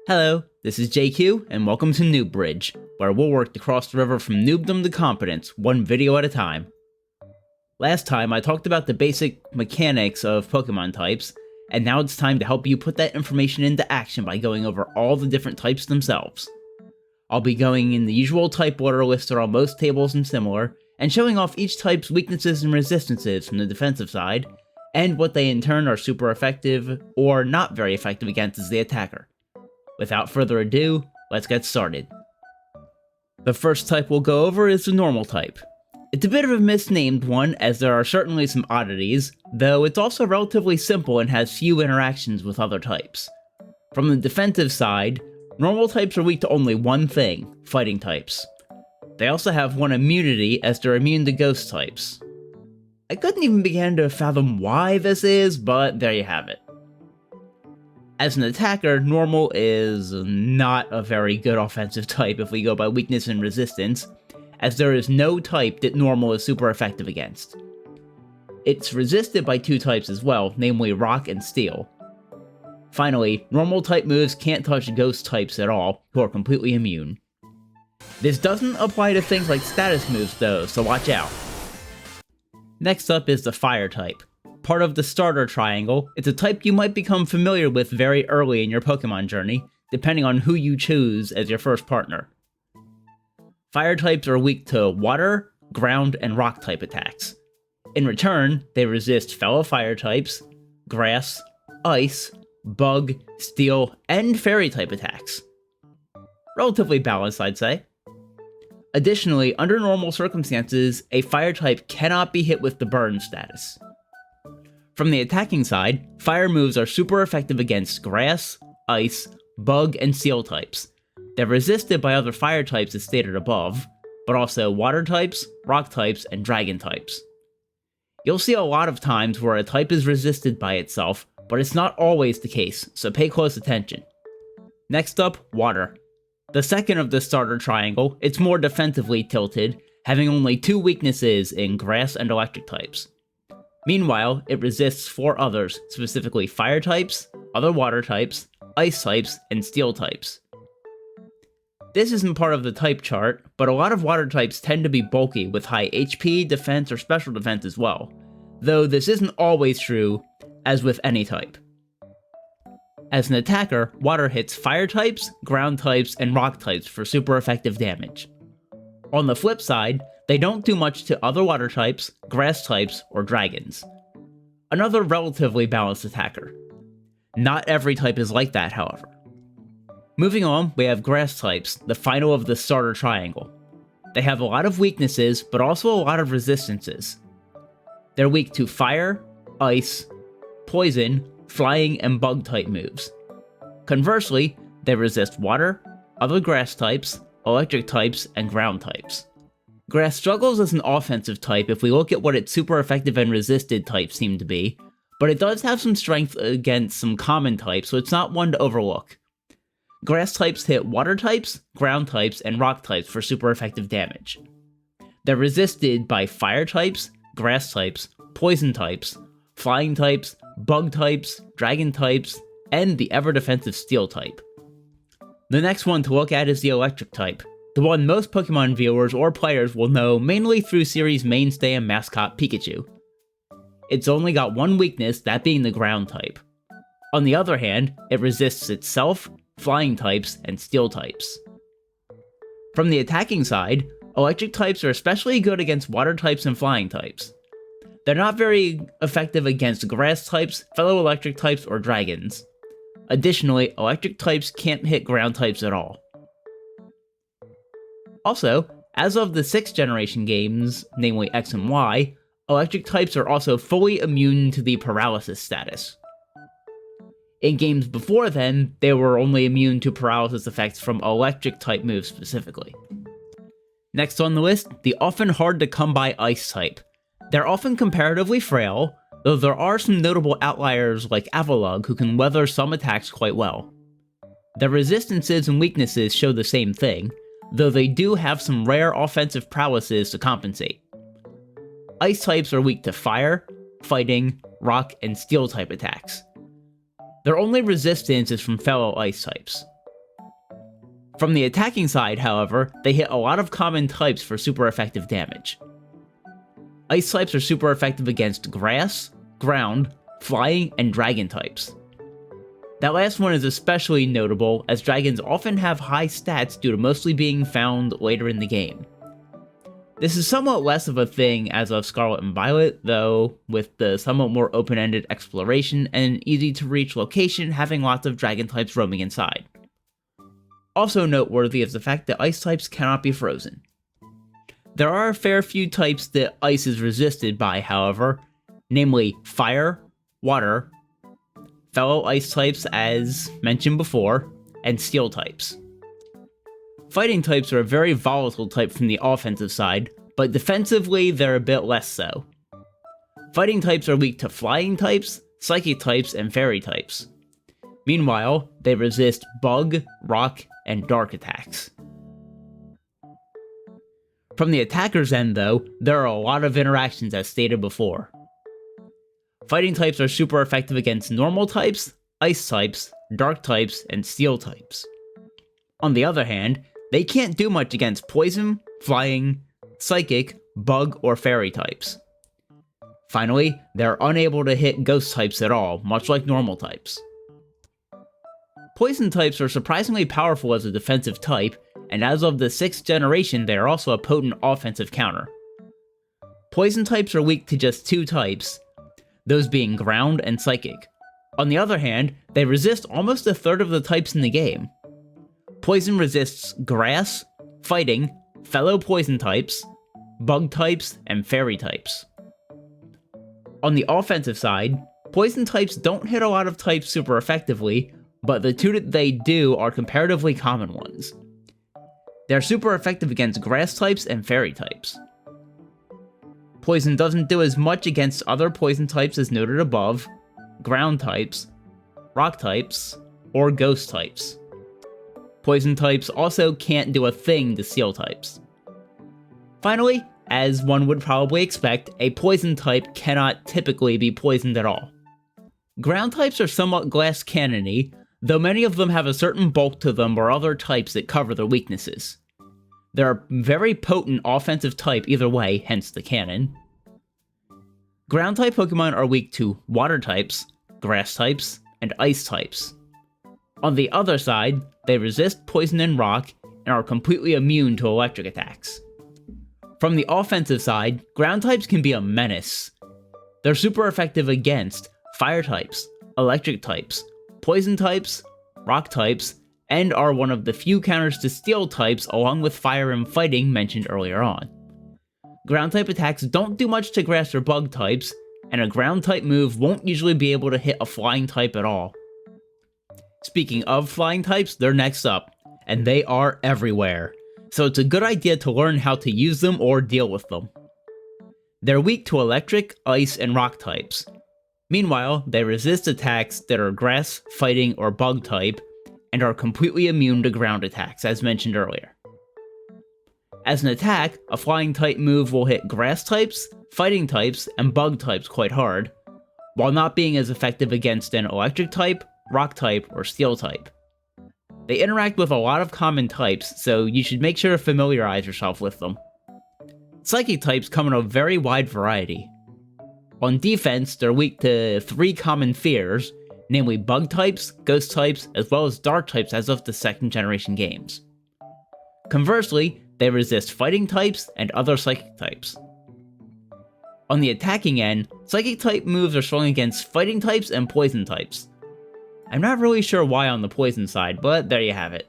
Hello, this is JQ, and welcome to Noob Bridge, where we'll work to cross the river from noobdom to competence, one video at a time. Last time I talked about the basic mechanics of Pokemon types, and now it's time to help you put that information into action by going over all the different types themselves. I'll be going in the usual type order listed on most tables and similar, and showing off each type's weaknesses and resistances from the defensive side, and what they in turn are super effective or not very effective against as the attacker. Without further ado, let's get started. The first type we'll go over is the normal type. It's a bit of a misnamed one, as there are certainly some oddities, though it's also relatively simple and has few interactions with other types. From the defensive side, normal types are weak to only one thing: fighting types. They also have one immunity, as they're immune to ghost types. I couldn't even begin to fathom why this is, but there you have it. As an attacker, normal is not a very good offensive type if we go by weakness and resistance, as there is no type that normal is super effective against. It's resisted by two types as well, namely rock and steel. Finally, normal type moves can't touch ghost types at all, who are completely immune. This doesn't apply to things like status moves though, so watch out. Next up is the fire type. Part of the starter triangle, it's a type you might become familiar with very early in your Pokemon journey, depending on who you choose as your first partner. Fire types are weak to water, ground, and rock type attacks. In return, they resist fellow fire types, grass, ice, bug, steel, and fairy type attacks. Relatively balanced, I'd say. Additionally, under normal circumstances, a fire type cannot be hit with the burn status. From the attacking side, fire moves are super effective against grass, ice, bug, and steel types. They're resisted by other fire types as stated above, but also water types, rock types, and dragon types. You'll see a lot of times where a type is resisted by itself, but it's not always the case, so pay close attention. Next up, water. The second of the starter triangle, it's more defensively tilted, having only two weaknesses in grass and electric types. Meanwhile, it resists four others, specifically fire types, other water types, ice types, and steel types. This isn't part of the type chart, but a lot of water types tend to be bulky with high HP, defense, or special defense as well, though this isn't always true, as with any type. As an attacker, water hits fire types, ground types, and rock types for super effective damage. On the flip side, they don't do much to other water types, grass types, or dragons. Another relatively balanced attacker. Not every type is like that, however. Moving on, we have grass types, the final of the starter triangle. They have a lot of weaknesses, but also a lot of resistances. They're weak to fire, ice, poison, flying, and bug type moves. Conversely, they resist water, other grass types, electric types, and ground types. Grass struggles as an offensive type if we look at what its super effective and resisted types seem to be, but it does have some strength against some common types, so it's not one to overlook. Grass types hit water types, ground types, and rock types for super effective damage. They're resisted by fire types, grass types, poison types, flying types, bug types, dragon types, and the ever-defensive steel type. The next one to look at is the electric type, the one most Pokemon viewers or players will know mainly through series mainstay and mascot Pikachu. It's only got one weakness, that being the ground type. On the other hand, it resists itself, flying types, and steel types. From the attacking side, electric types are especially good against water types and flying types. They're not very effective against grass types, fellow electric types, or dragons. Additionally, electric types can't hit ground types at all. Also, as of the 6th generation games, namely X and Y, electric types are also fully immune to the paralysis status. In games before then, they were only immune to paralysis effects from electric type moves specifically. Next on the list, the often hard to come by ice type. They're often comparatively frail, though there are some notable outliers like Avalugg who can weather some attacks quite well. Their resistances and weaknesses show the same thing, though they do have some rare offensive prowesses to compensate. Ice types are weak to fire, fighting, rock, and steel type attacks. Their only resistance is from fellow ice types. From the attacking side, however, they hit a lot of common types for super effective damage. Ice types are super effective against grass, ground, flying, and dragon types. That last one is especially notable, as dragons often have high stats due to mostly being found later in the game. This is somewhat less of a thing as of Scarlet and Violet, though, with the somewhat more open-ended exploration and an easy-to-reach location having lots of dragon types roaming inside. Also noteworthy is the fact that ice types cannot be frozen. There are a fair few types that ice is resisted by, however, namely fire, water, fellow ice types as mentioned before, and steel types. Fighting types are a very volatile type from the offensive side, but defensively they're a bit less so. Fighting types are weak to flying types, psychic types, and fairy types. Meanwhile, they resist bug, rock, and dark attacks. From the attacker's end though, there are a lot of interactions as stated before. Fighting types are super effective against normal types, ice types, dark types, and steel types. On the other hand, they can't do much against poison, flying, psychic, bug, or fairy types. Finally, they're unable to hit ghost types at all, much like normal types. Poison types are surprisingly powerful as a defensive type, and as of the 6th generation, they are also a potent offensive counter. Poison types are weak to just 2 types, those being ground and psychic. On the other hand, they resist almost a third of the types in the game. Poison resists grass, fighting, fellow poison types, bug types, and fairy types. On the offensive side, poison types don't hit a lot of types super effectively, but the 2 that they do are comparatively common ones. They're super effective against grass types and fairy types. Poison doesn't do as much against other poison types as noted above, ground types, rock types, or ghost types. Poison types also can't do a thing to steel types. Finally, as one would probably expect, a poison type cannot typically be poisoned at all. Ground types are somewhat glass cannon-y, though many of them have a certain bulk to them or other types that cover their weaknesses. They're a very potent offensive type either way, hence the cannon. Ground-type Pokemon are weak to water types, grass types, and ice types. On the other side, they resist poison and rock, and are completely immune to electric attacks. From the offensive side, ground types can be a menace. They're super effective against fire types, electric types, poison types, rock types, and are one of the few counters to steel types along with fire and fighting mentioned earlier on. Ground type attacks don't do much to grass or bug types, and a ground type move won't usually be able to hit a flying type at all. Speaking of flying types, they're next up, and they are everywhere, so it's a good idea to learn how to use them or deal with them. They're weak to electric, ice, and rock types. Meanwhile, they resist attacks that are grass, fighting, or bug type, and are completely immune to ground attacks, as mentioned earlier. As an attack, a flying type move will hit grass types, fighting types, and bug types quite hard, while not being as effective against an electric type, rock type, or steel type. They interact with a lot of common types, so you should make sure to familiarize yourself with them. Psychic types come in a very wide variety. On defense, they're weak to 3 common fears, namely bug types, ghost types, as well as dark types as of the 2nd generation games. Conversely, they resist fighting types and other psychic types. On the attacking end, psychic type moves are strong against fighting types and poison types. I'm not really sure why on the poison side, but there you have it.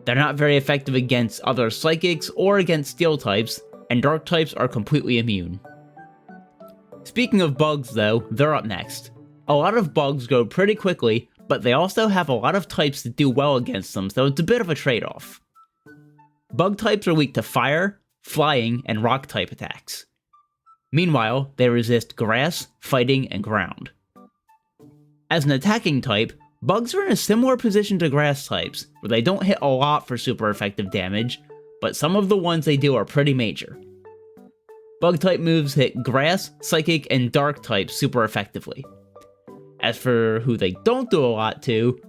They're not very effective against other psychics or against steel types, and dark types are completely immune. Speaking of bugs though, they're up next. A lot of bugs go pretty quickly, but they also have a lot of types that do well against them, so it's a bit of a trade-off. Bug types are weak to fire, flying, and rock type attacks. Meanwhile, they resist grass, fighting, and ground. As an attacking type, bugs are in a similar position to grass types, where they don't hit a lot for super effective damage, but some of the ones they do are pretty major. Bug type moves hit grass, psychic, and dark types super effectively. As for who they don't do a lot to,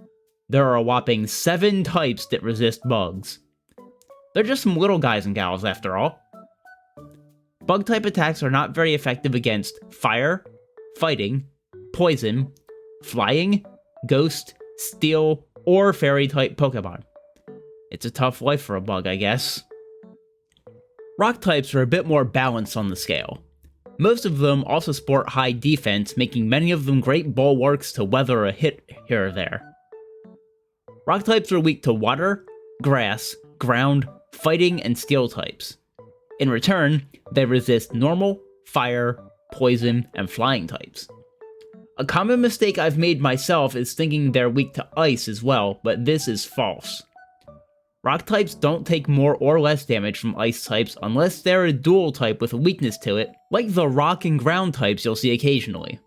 There are a whopping 7 types that resist bugs. They're just some little guys and gals after all. Bug-type attacks are not very effective against fire, fighting, poison, flying, ghost, steel, or fairy-type Pokemon. It's a tough life for a bug, I guess. Rock types are a bit more balanced on the scale. Most of them also sport high defense, making many of them great bulwarks to weather a hit here or there. Rock types are weak to water, grass, ground, fighting, and steel types. In return, they resist normal, fire, poison, and flying types. A common mistake I've made myself is thinking they're weak to ice as well, but this is false. Rock types don't take more or less damage from ice types unless they're a dual type with a weakness to it, like the rock and ground types you'll see occasionally.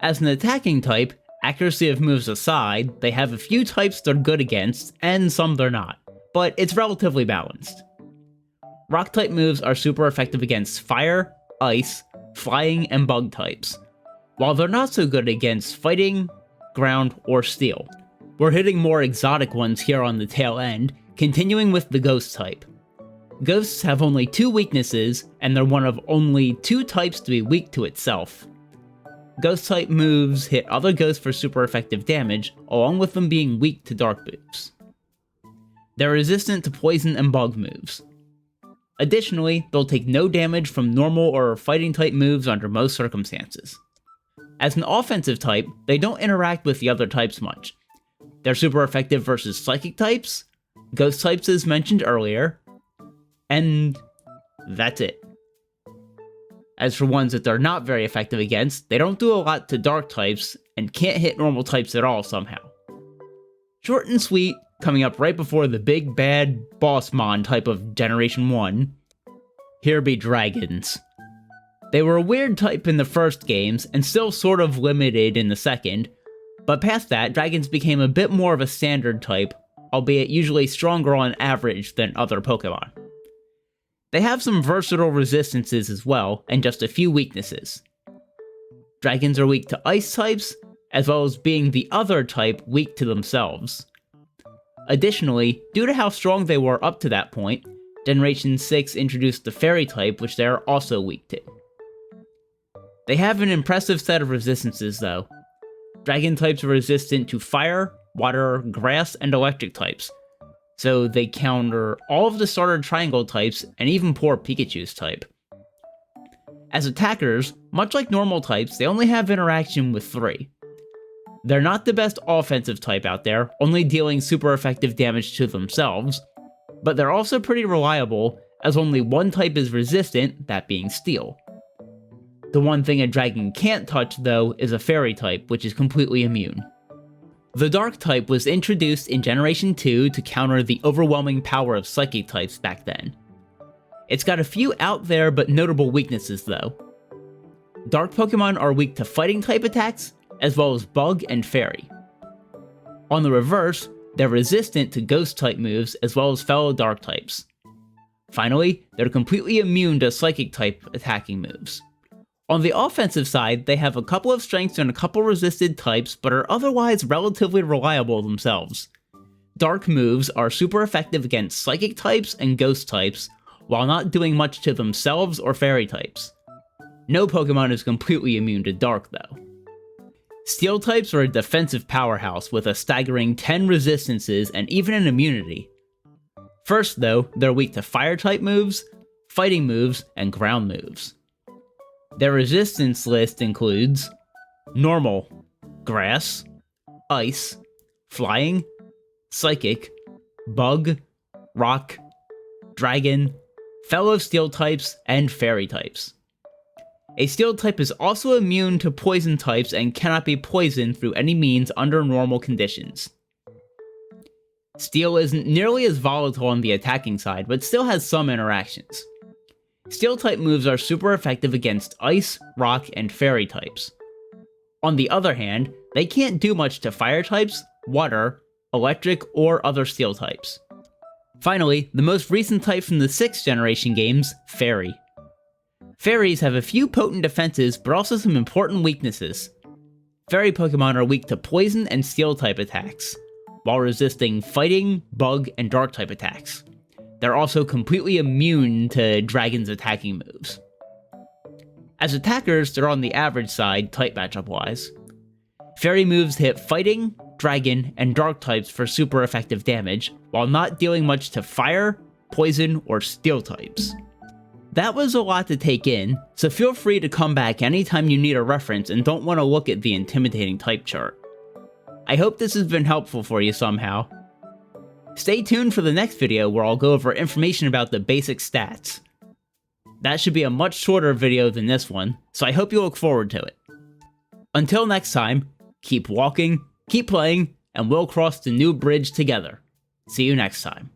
As an attacking type, accuracy of moves aside, they have a few types they're good against, and some they're not, but it's relatively balanced. Rock type moves are super effective against fire, ice, flying, and bug types, while they're not so good against fighting, ground, or steel. We're hitting more exotic ones here on the tail end, continuing with the ghost type. Ghosts have only 2 weaknesses, and they're one of only 2 types to be weak to itself. Ghost type moves hit other ghosts for super effective damage, along with them being weak to dark moves. They're resistant to poison and bug moves. Additionally, they'll take no damage from normal or fighting type moves under most circumstances. As an offensive type, they don't interact with the other types much. They're super effective versus psychic types, ghost types as mentioned earlier, and that's it. As for ones that they're not very effective against, they don't do a lot to dark types, and can't hit normal types at all somehow. Short and sweet, coming up right before the big bad bossmon type of Generation 1, here be dragons. They were a weird type in the first games, and still sort of limited in the second, but past that, dragons became a bit more of a standard type, albeit usually stronger on average than other Pokemon. They have some versatile resistances as well, and just a few weaknesses. Dragons are weak to ice types, as well as being the other type weak to themselves. Additionally, due to how strong they were up to that point, Generation 6 introduced the fairy type, which they are also weak to. They have an impressive set of resistances though. Dragon types are resistant to fire, water, grass, and electric types, so they counter all of the starter triangle types and even poor Pikachu's type. As attackers, much like normal types, they only have interaction with 3. They're not the best offensive type out there, only dealing super effective damage to themselves, but they're also pretty reliable, as only one type is resistant, that being steel. The one thing a dragon can't touch, though, is a fairy type, which is completely immune. The dark type was introduced in Generation 2 to counter the overwhelming power of psychic types back then. It's got a few out there but notable weaknesses though. Dark Pokemon are weak to fighting type attacks, as well as bug and fairy. On the reverse, they're resistant to ghost type moves as well as fellow dark types. Finally, they're completely immune to psychic type attacking moves. On the offensive side, they have a couple of strengths and a couple resisted types, but are otherwise relatively reliable themselves. Dark moves are super effective against psychic types and ghost types, while not doing much to themselves or fairy types. No Pokemon is completely immune to dark though. Steel types are a defensive powerhouse with a staggering 10 resistances and even an immunity. First though, they're weak to fire type moves, fighting moves, and ground moves. Their resistance list includes normal, grass, ice, flying, psychic, bug, rock, dragon, fellow steel types, and fairy types. A steel type is also immune to poison types and cannot be poisoned through any means under normal conditions. Steel isn't nearly as volatile on the attacking side, but still has some interactions. Steel-type moves are super effective against ice, rock, and fairy types. On the other hand, they can't do much to fire types, water, electric, or other steel types. Finally, the most recent type from the 6th generation games, Fairy. Fairies have a few potent defenses, but also some important weaknesses. Fairy Pokemon are weak to poison and steel-type attacks, while resisting fighting, bug, and dark type attacks. They're also completely immune to Dragon's attacking moves. As attackers, they're on the average side type matchup wise. Fairy moves hit fighting, dragon, and dark types for super effective damage, while not dealing much to fire, poison, or steel types. That was a lot to take in, so feel free to come back anytime you need a reference and don't want to look at the intimidating type chart. I hope this has been helpful for you somehow. Stay tuned for the next video where I'll go over information about the basic stats. That should be a much shorter video than this one, so I hope you look forward to it. Until next time, keep walking, keep playing, and we'll cross the Noob Bridge together. See you next time.